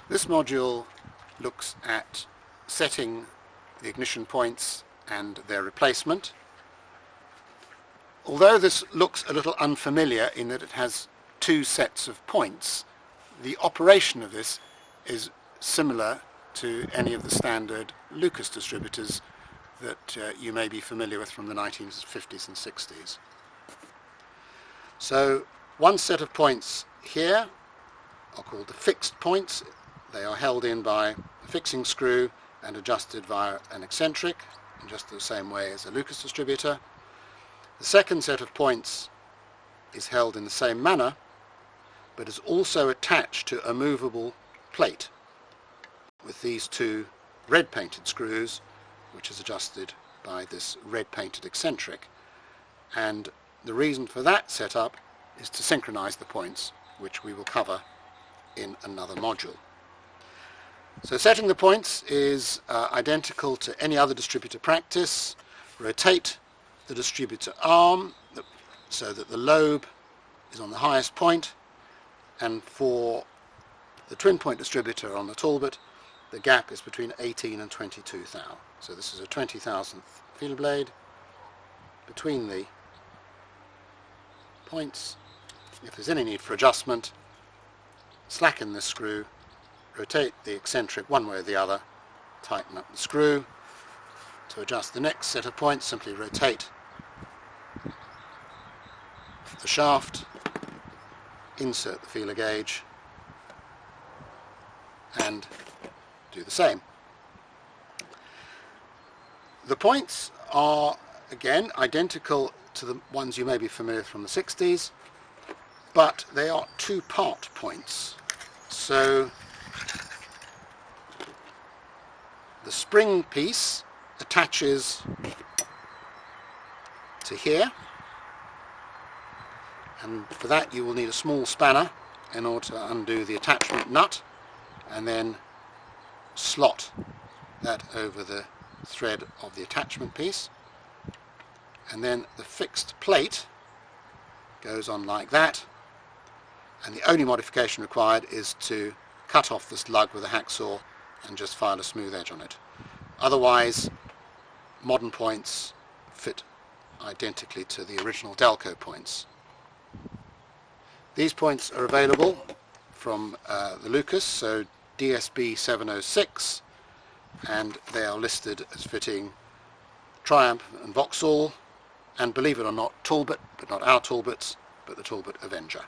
This module looks at setting the ignition points and their replacement. Although this looks a little unfamiliar in that it has two sets of points, the operation of this is similar to any of the standard Lucas distributors that you may be familiar with from the 1950s and 60s. So one set of points here are called the fixed points. They are held in by a fixing screw and adjusted via an eccentric in just the same way as a Lucas distributor. The second set of points is held in the same manner, but is also attached to a movable plate with these two red painted screws, which is adjusted by this red painted eccentric. And the reason for that setup is to synchronize the points, which we will cover in another module. So setting the points is identical to any other distributor practice. Rotate the distributor arm so that the lobe is on the highest point, and for the twin point distributor on the Talbot, the gap is between 18 and 22 thou. So this is a 20,000th feeler blade between the points. If there's any need for adjustment, slacken this screw, rotate the eccentric one way or the other, tighten up the screw. To adjust the next set of points, simply rotate the shaft, insert the feeler gauge, and do the same. The points are again identical to the ones you may be familiar with from the 60s, but they are two-part points. So the spring piece attaches to here, and for that you will need a small spanner in order to undo the attachment nut and then slot that over the thread of the attachment piece, and then the fixed plate goes on like that, and the only modification required is to cut off this lug with a hacksaw and just file a smooth edge on it. Otherwise, modern points fit identically to the original Delco points. These points are available from the Lucas, so DSB 706, and they are listed as fitting Triumph and Vauxhall, and believe it or not, Talbot, but not our Talbots, but the Talbot Avenger.